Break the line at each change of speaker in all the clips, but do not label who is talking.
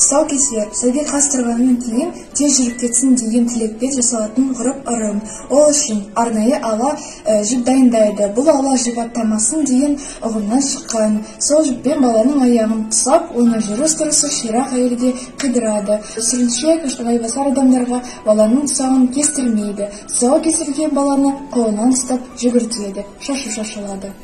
тұсаукесер сәуге қастырғаннан кейін тез жүріп кетсін деген тілекпен жасалатын ғұрып ырым. Ол үшін арнайы ала жіп дайындайды. Бұл ала жіп аттамасын деген ұғымнан шыққан. Сол жіппен баланың аяғын тұсап, оны жүріс-тұрысы ширақ әйелге қидырады. Сүріншек, майбасар адамдарға баланың тұсағын кестірмейді. Тұсау кесірген баланы қолынан ұстап жүгіртеді, шашу шашылады.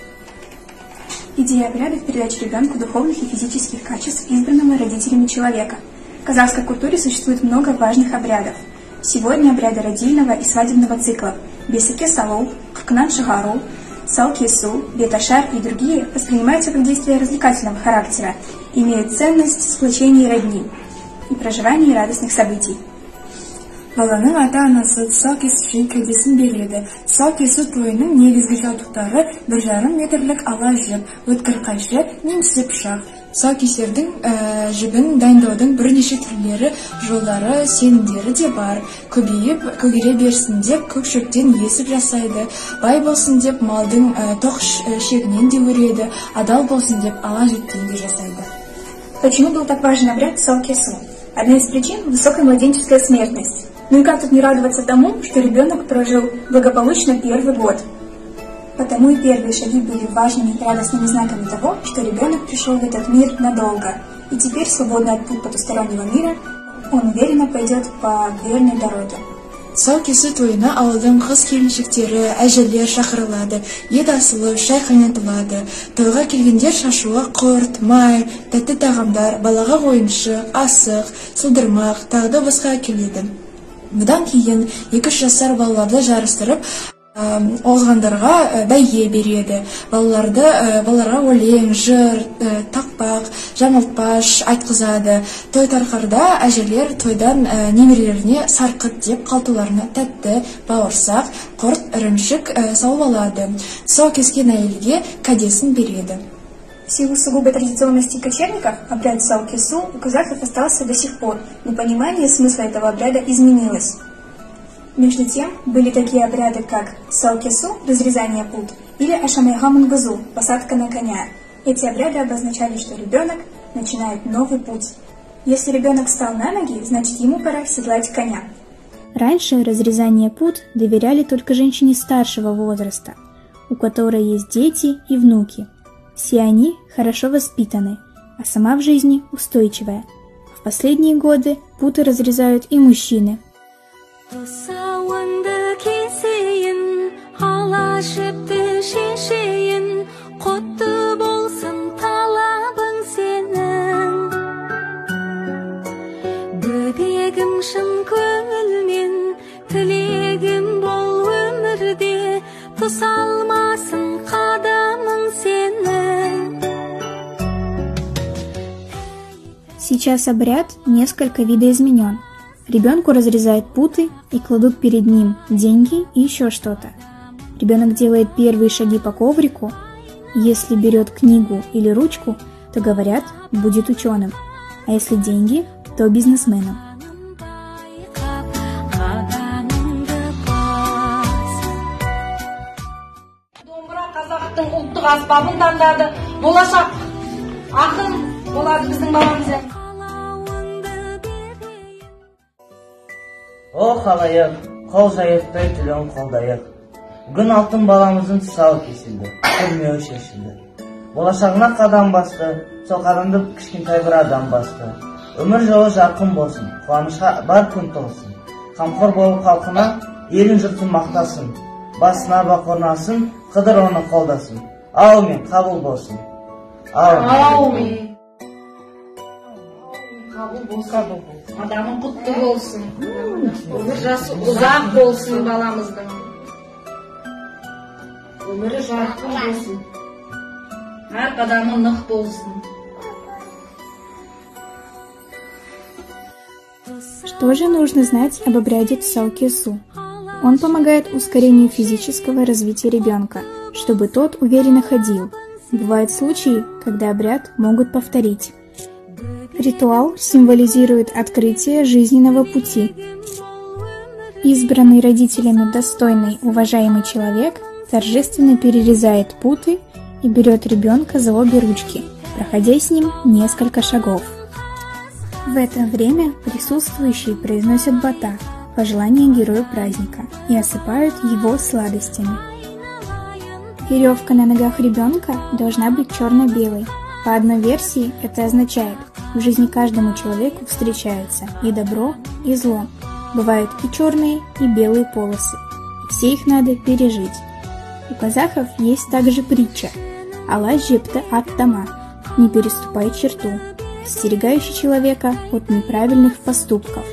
Идея обряда в передаче ребенку духовных и физических качеств, избранного родителями человека. В казахской культуре существует много важных обрядов. Сегодня обряды родильного и свадебного циклов, бесеке салу, кукнан шигару, салкесу, беташар и другие воспринимаются как действия развлекательного характера, имеют ценность сплочения родни и проживания радостных событий.
Баланың ата-анасы тұсау кесуші кәдесін береді. Тұсау кесу тойының негізгі жабдықтары 1,5 метрлік ала жіп, өткір қайшы, немесе пышақ. Тұсау кесердің жібін дайындаудың бірнеше түрлері, жолдары, сенімдері де бар. Көбейіп, көгере берсін деп көк шөптен есіп жасайды. Бай болсын деп малдың тоқ шегінен де өреді. Адал болсын деп ала жіптен де жасайды.
Почему был так важен обряд тұсау кесу? Одна из причин – высокая младенческая смертность. Ну и как тут не радоваться тому, что ребенок прожил благополучно первый год? Потому и первые шаги были важными и радостными знаками того, что ребенок пришел в этот мир надолго. И теперь, свободный от пут потустороннего мира, он уверенно пойдет по верной дороге.
Тұсау кесу тойына ауылдың қыз-келіншектері, әжелер шақырылады, ет асылып, шай қайнатылады. Тойға келгендер шашуға құрт, май, тәтті тағамдар, балаға ойыншық, асық, сылдырмақ, тағы да басқа келеді. Бұдан кейін 2-3 жасар балаларды жарыстырып, озғандарға бәйге береді. Балаларға өлең, жыр, тақпақ, жаңылтпаш айтқызады. Той тарқарда әжелер тойдан немерелеріне сарқыт деп қалтуларына тәтті, бауырсақ, құрт, ірімшік сауып алады. Тұсау кескен әйелге кәдесін береді.
В силу сугубой традиционности кочевников обряд тұсау кесу у казахов остался до сих пор, но понимание смысла этого обряда изменилось. Между тем, были такие обряды, как тұсау кесу, разрезание пут, или ашамайга мунгазу, посадка на коня. Эти обряды обозначали, что ребенок начинает новый путь. Если ребенок встал на ноги, значит ему пора седлать коня.
Раньше разрезание пут доверяли только женщине старшего возраста, у которой есть дети и внуки. Все они хорошо воспитаны, а сама в жизни устойчивая. В последние годы путы разрезают и мужчины. Сейчас обряд несколько видоизменен. Ребенку разрезают путы и кладут перед ним деньги и еще что-то. Ребенок делает первые шаги по коврику. Если берет книгу или ручку, то говорят, будет ученым. А если деньги, то бизнесменом.
Қазақтың ұлттық аспабын таңдады. Болашақ ақын болады біздің баламыз.
О халайық, қол жайықтай түлен қолдайық. Бүгін алтын баламыздың тұсауы кесілді, күрмеуі шешілді. Болашағына қадам басты, сол қадамды кішкентай бір адам басты. Өмір жолы жарқын болсын, қуанышқа бар күн толсын. Қамқор болып халқына, елін жұртын мақтасын. Басына бақ орнасын, қыдыр оны қолдасын. Аумин, қабыл болсын.
Аумин. Қабыл болсын. Адамы құтты болсын. Өмір жасы ұзақ болсын баламыздың. Өмірі жарқын болсын. Әр қадамы нық болсын.
Что же нужно знать об обряде тұсау кесу? Он помогает ускорению физического развития ребенка, чтобы тот уверенно ходил. Бывают случаи, когда обряд могут повторить. Ритуал символизирует открытие жизненного пути. Избранный родителями достойный, уважаемый человек торжественно перерезает путы и берет ребенка за обе ручки, проходя с ним несколько шагов. В это время присутствующие произносят бата, пожелания герою праздника, и осыпают его сладостями. Веревка на ногах ребенка должна быть черно-белой. По одной версии это означает, в жизни каждому человеку встречаются и добро, и зло. Бывают и черные, и белые полосы. Все их надо пережить. У казахов есть также притча «Ала жепта ат-тама» – «Не переступай черту», остерегающий человека от неправильных поступков.